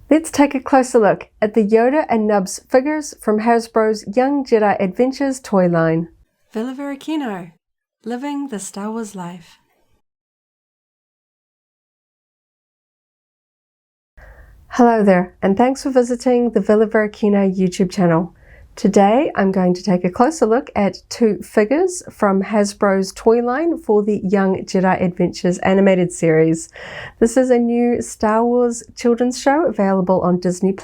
Let's take a closer look at the Yoda and Nubs figures from Hasbro's Young Jedi Adventures toy line. Varykino, living the Star Wars life. Hello there, and thanks for visiting the Varykino YouTube channel. Today I'm going to take a closer look at two figures from Hasbro's toy line for the Young Jedi Adventures animated series. This is a new Star Wars children's show available on Disney+,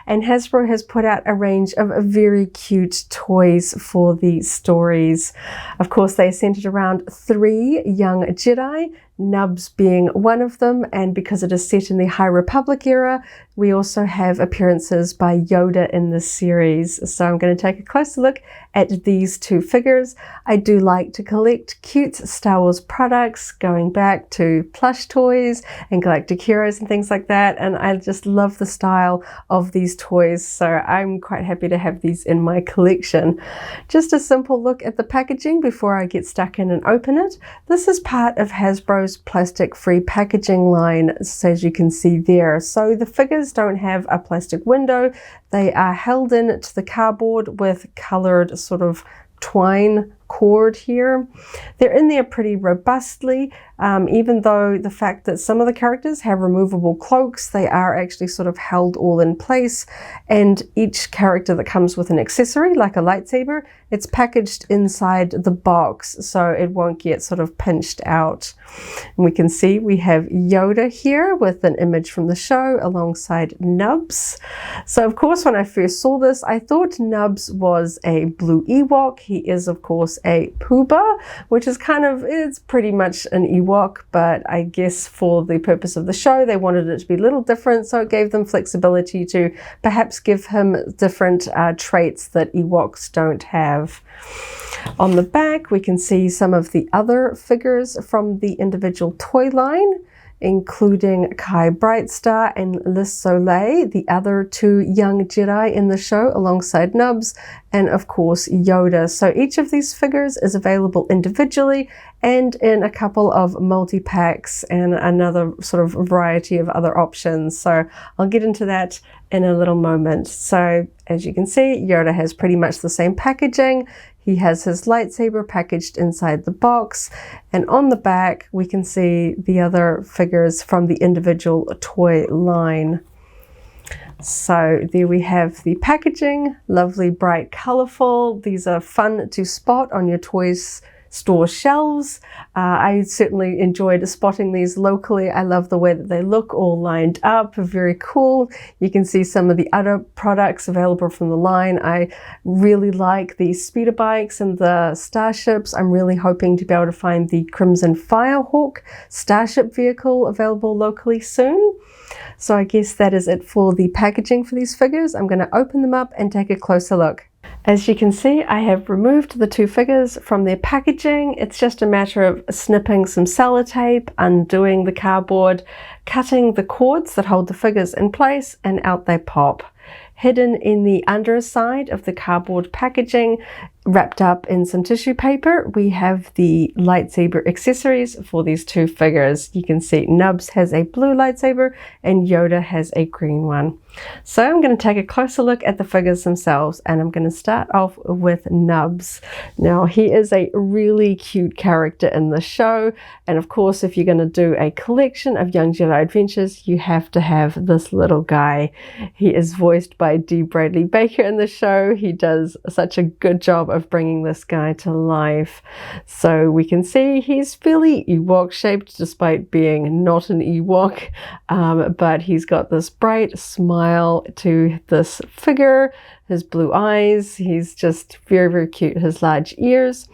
and Hasbro has put out a range of very cute toys for the stories. Of course, they are centered around 3 young Jedi, Nubs being one of them, and because it is set in the High Republic era, we also have appearances by Yoda in this series. So I'm going to take a closer look at these two figures. I do like to collect cute Star Wars products, going back to plush toys and galactic heroes and things like that, and I just love the style of these toys, so I'm quite happy to have these in my collection. Just a simple look at the packaging before I get stuck in and open it. This is part of Hasbro's plastic-free packaging line, as you can see there. So the figures don't have a plastic window. They are held in to the cardboard with colored sort of twine cord here. They're in there pretty robustly, even though the fact that some of the characters have removable cloaks, they are actually sort of held all in place, and each character that comes with an accessory like a lightsaber, it's packaged inside the box so it won't get sort of pinched out. And we can see we have Yoda here with an image from the show alongside Nubs. So of course when I first saw this, I thought Nubs was a blue Ewok. He is of course a Pooba, which is it's pretty much an Ewok, but I guess for the purpose of the show they wanted it to be a little different, so it gave them flexibility to perhaps give him different traits that Ewoks don't have. On the back we can see some of the other figures from the individual toy line, including Kai Brightstar and Solay, the other 2 young Jedi in the show alongside Nubs, and of course Yoda. So each of these figures is available individually and in a couple of multi-packs and another sort of variety of other options. So I'll get into that in a little moment. So as you can see, Yoda has pretty much the same packaging. He has his lightsaber packaged inside the box, and on the back we can see the other figures from the individual toy line. So there we have the packaging, lovely, bright, colorful. These are fun to spot on your toys store shelves. I certainly enjoyed spotting these locally. I love the way that they look all lined up, very cool. You can see some of the other products available from the line. I really like the speeder bikes and the starships. I'm really hoping to be able to find the Crimson Firehawk starship vehicle available locally soon. So I guess that is it for the packaging for these figures. I'm going to open them up and take a closer look. As you can see, I have removed the 2 figures from their packaging. It's just a matter of snipping some sellotape, undoing the cardboard, cutting the cords that hold the figures in place, and out they pop. Hidden in the underside of the cardboard packaging, wrapped up in some tissue paper, we have the lightsaber accessories for these 2 figures. You can see Nubs has a blue lightsaber and Yoda has a green one. So I'm going to take a closer look at the figures themselves, and I'm going to start off with Nubs. Now he is a really cute character in the show, and of course if you're going to do a collection of Young Jedi Adventures, you have to have this little guy. He is voiced by D. Bradley Baker in the show. He does such a good job of bringing this guy to life. So we can see he's fairly Ewok shaped despite being not an Ewok, but he's got this bright smile to this figure, his blue eyes, he's just very, very cute, his large ears.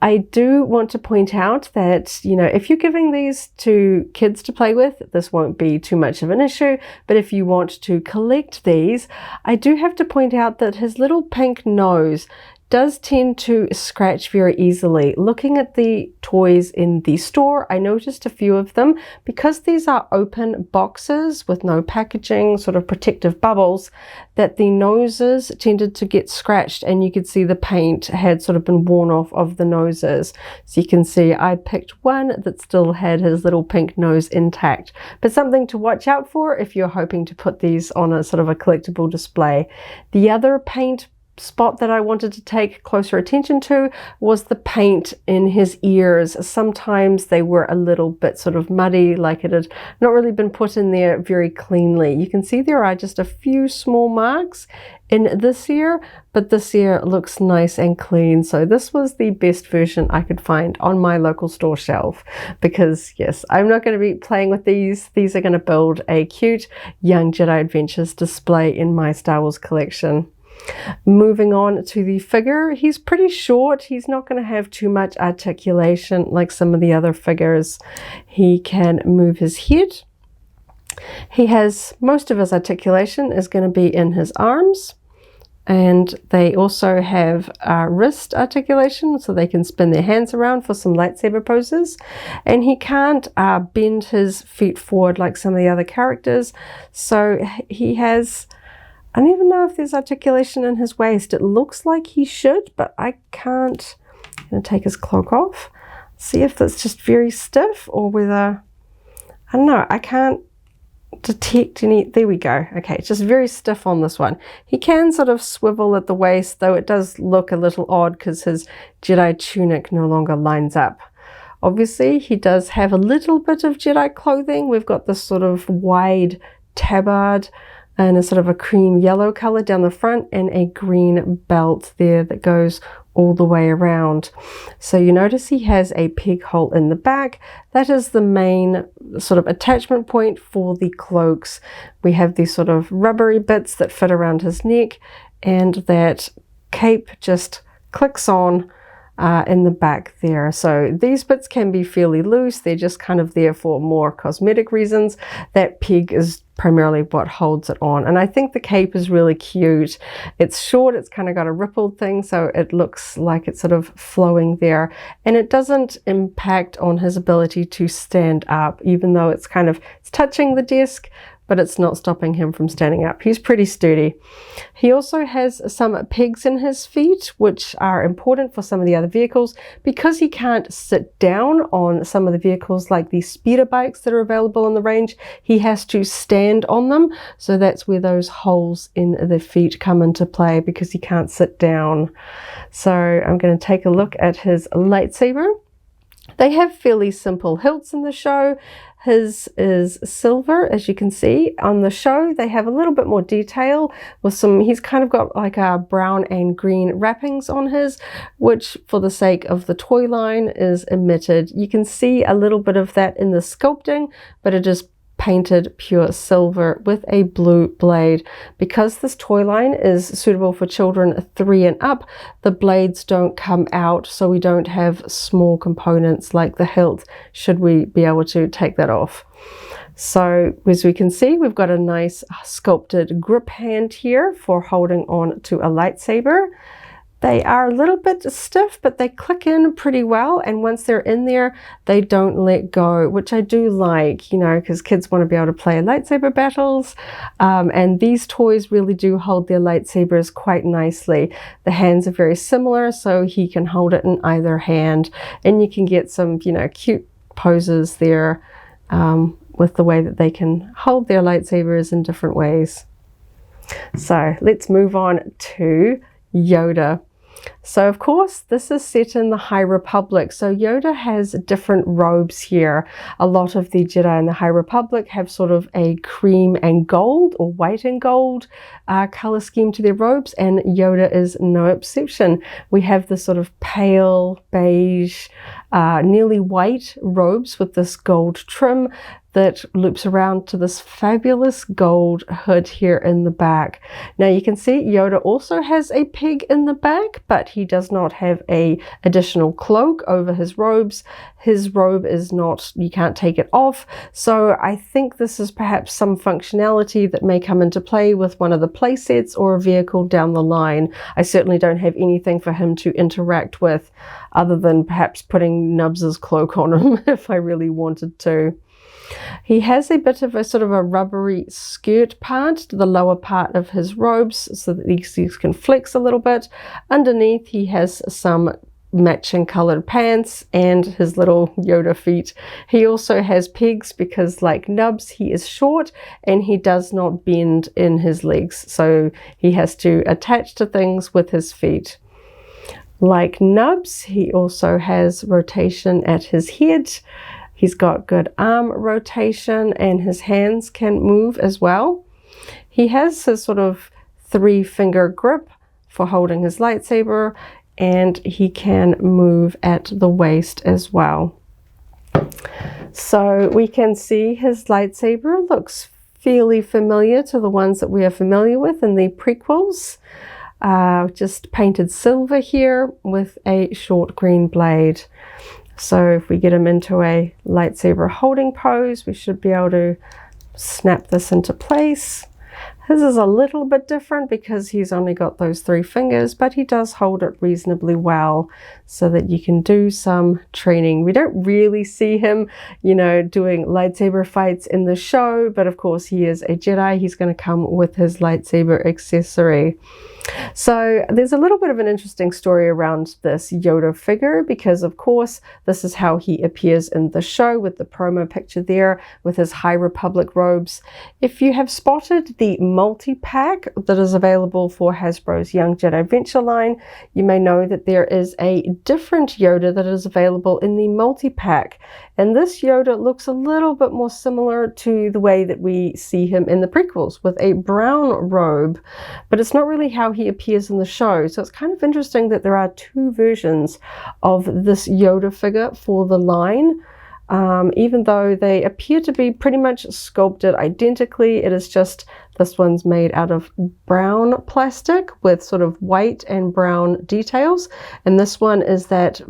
I do want to point out that, if you're giving these to kids to play with, this won't be too much of an issue, but if you want to collect these, I do have to point out that his little pink nose does tend to scratch very easily. Looking at the toys in the store, I noticed a few of them. Because these are open boxes with no packaging, sort of protective bubbles, that the noses tended to get scratched, and you could see the paint had sort of been worn off of the noses. So you can see I picked one that still had his little pink nose intact. But something to watch out for if you're hoping to put these on a sort of a collectible display. The other paint spot that I wanted to take closer attention to was the paint in his ears. Sometimes they were a little bit sort of muddy, like it had not really been put in there very cleanly. You can see there are just a few small marks in this ear, but this ear looks nice and clean. So this was the best version I could find on my local store shelf, because yes, I'm not going to be playing with these. These are going to build a cute Young Jedi Adventures display in my Star Wars collection. Moving on to the figure, he's pretty short. He's not going to have too much articulation like some of the other figures. He can move his head. He has most of his articulation is going to be in his arms, and they also have wrist articulation, so they can spin their hands around for some lightsaber poses. And he can't bend his feet forward like some of the other characters, so he has, I don't even know if there's articulation in his waist. It looks like he should, but I can't. I'm going to take his cloak off, see if that's just very stiff or whether, I don't know, I can't detect any. There we go. Okay, it's just very stiff on this one. He can sort of swivel at the waist, though it does look a little odd because his Jedi tunic no longer lines up. Obviously, he does have a little bit of Jedi clothing. We've got this sort of wide tabard and a sort of a cream yellow color down the front, and a green belt there that goes all the way around. So you notice he has a peg hole in the back. That is the main sort of attachment point for the cloaks. We have these sort of rubbery bits that fit around his neck, and that cape just clicks on in the back there. So these bits can be fairly loose. They're just kind of there for more cosmetic reasons. That peg is primarily what holds it on. And I think the cape is really cute. It's short, it's kind of got a rippled thing, so it looks like it's sort of flowing there. And it doesn't impact on his ability to stand up, even though it's kind of, it's touching the desk, but it's not stopping him from standing up. He's pretty sturdy. He also has some pegs in his feet, which are important for some of the other vehicles, because he can't sit down on some of the vehicles like the speeder bikes that are available on the range. He has to stand on them, so that's where those holes in the feet come into play, because he can't sit down. So I'm going to take a look at his lightsaber. They have fairly simple hilts in the show. His is silver, as you can see. On the show, they have a little bit more detail with some, he's kind of got like a brown and green wrappings on his, which for the sake of the toy line is omitted. You can see a little bit of that in the sculpting, but it is painted pure silver with a blue blade. Because this toy line is suitable for children 3 and up, the blades don't come out, so we don't have small components like the hilt should we be able to take that off. So as we can see, we've got a nice sculpted grip hand here for holding on to a lightsaber. They are a little bit stiff, but they click in pretty well, and once they're in there, they don't let go, which I do like, you know, because kids want to be able to play lightsaber battles, and these toys really do hold their lightsabers quite nicely. The hands are very similar, so he can hold it in either hand, and you can get some, you know, cute poses there with the way that they can hold their lightsabers in different ways. So let's move on to Yoda. So of course this is set in the High Republic, so Yoda has different robes here. A lot of the Jedi in the High Republic have sort of a cream and gold or white and gold color scheme to their robes, and Yoda is no exception. We have this sort of pale beige, nearly white robes with this gold trim. that loops around to this fabulous gold hood here in the back. Now you can see Yoda also has a pig in the back, but he does not have a additional cloak over his robes. His robe is not, you can't take it off. So I think this is perhaps some functionality that may come into play with one of the play sets or a vehicle down the line. I certainly don't have anything for him to interact with other than perhaps putting Nubs's cloak on him if I really wanted to. He has a bit of a sort of a rubbery skirt part to the lower part of his robes so that these can flex a little bit. Underneath he has some matching colored pants and his little Yoda feet. He also has pegs because, like Nubs, he is short and he does not bend in his legs, so he has to attach to things with his feet. Like Nubs, he also has rotation at his head. He's got good arm rotation and his hands can move as well. He has his sort of 3-finger grip for holding his lightsaber, and he can move at the waist as well. So we can see his lightsaber looks fairly familiar to the ones that we are familiar with in the prequels. Just painted silver here with a short green blade. So if we get him into a lightsaber holding pose, we should be able to snap this into place. His is a little bit different because he's only got those 3 fingers, but he does hold it reasonably well so that you can do some training. We don't really see him, you know, doing lightsaber fights in the show, but of course he is a Jedi. He's going to come with his lightsaber accessory. So there's a little bit of an interesting story around this Yoda figure because, of course, this is how he appears in the show with the promo picture there with his High Republic robes. If you have spotted the multi-pack that is available for Hasbro's Young Jedi Adventure line, you may know that there is a different Yoda that is available in the multi-pack. And this Yoda looks a little bit more similar to the way that we see him in the prequels with a brown robe, but it's not really how he appears in the show. So it's kind of interesting that there are 2 versions of this Yoda figure for the line. Even though they appear to be pretty much sculpted identically, it is just this one's made out of brown plastic with sort of white and brown details, and this one is that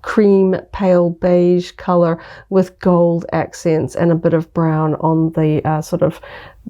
cream pale beige color with gold accents and a bit of brown on the sort of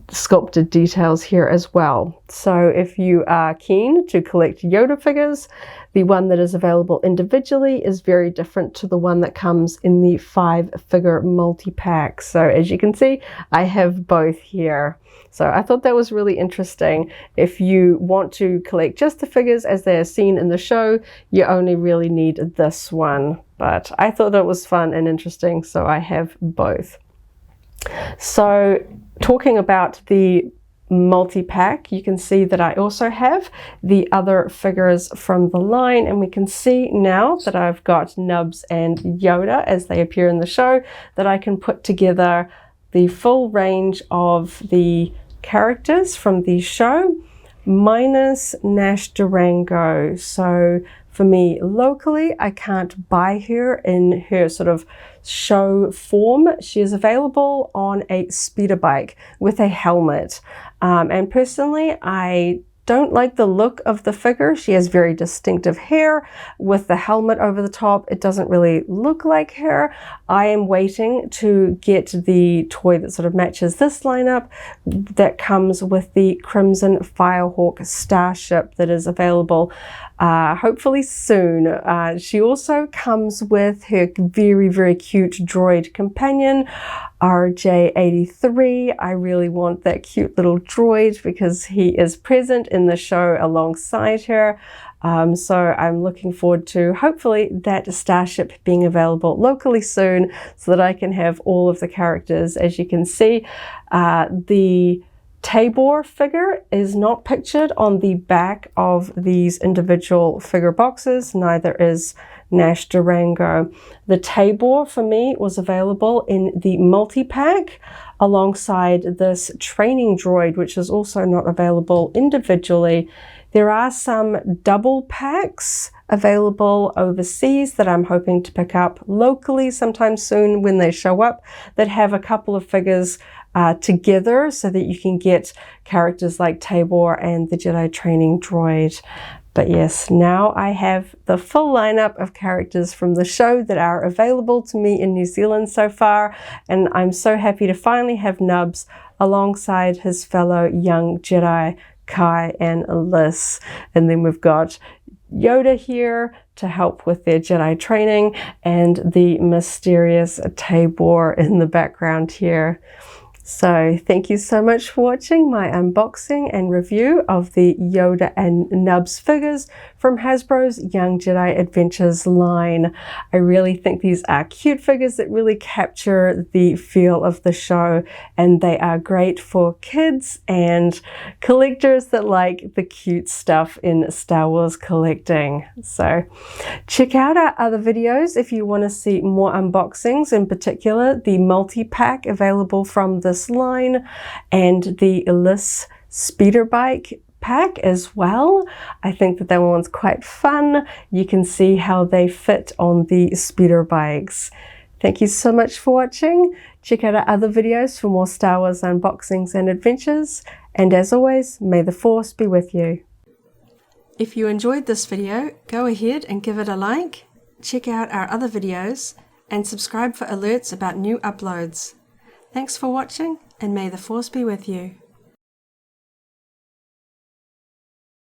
sculpted details here as well. So if you are keen to collect Yoda figures, the one that is available individually is very different to the one that comes in the 5-figure multi-pack. So as you can see, I have both here. So I thought that was really interesting. If you want to collect just the figures as they are seen in the show, you only really need this one. But I thought it was fun and interesting, so I have both. So talking about the multi-pack, you can see that I also have the other figures from the line, and we can see now that I've got Nubs and Yoda as they appear in the show that I can put together the full range of the characters from the show minus Nash Durango. So for me locally, I can't buy her in her sort of show form. She is available on a speeder bike with a helmet. And personally, I don't like the look of the figure. She has very distinctive hair with the helmet over the top. It doesn't really look like her. I am waiting to get the toy that sort of matches this lineup that comes with the Crimson Firehawk starship that is available hopefully soon. She also comes with her very, very cute droid companion, RJ83. I really want that cute little droid because he is present in the show alongside her. So I'm looking forward to hopefully that starship being available locally soon so that I can have all of the characters. As you can see, the Tabor figure is not pictured on the back of these individual figure boxes, neither is Nash Durango. The Tabor for me was available in the multi-pack alongside this training droid, which is also not available individually. There are some double packs available overseas that I'm hoping to pick up locally sometime soon when they show up, that have a couple of figures together so that you can get characters like Tabor and the Jedi training droid. But yes, now I have the full lineup of characters from the show that are available to me in New Zealand so far, and I'm so happy to finally have Nubs alongside his fellow young Jedi, Kai and Liz. And then we've got Yoda here to help with their Jedi training, and the mysterious Tabor in the background here. So thank you so much for watching my unboxing and review of the Yoda and Nubs figures from Hasbro's Young Jedi Adventures line. I really think these are cute figures that really capture the feel of the show, and they are great for kids and collectors that like the cute stuff in Star Wars collecting. So check out our other videos if you want to see more unboxings, in particular the multi-pack available from this line and the Liz speeder bike pack as well. I think that one's quite fun. You can see how they fit on the speeder bikes. Thank you so much for watching. Check out our other videos for more Star Wars unboxings and adventures. And as always, may the Force be with you. If you enjoyed this video, go ahead and give it a like, check out our other videos, and subscribe for alerts about new uploads. Thanks for watching, and may the Force be with you.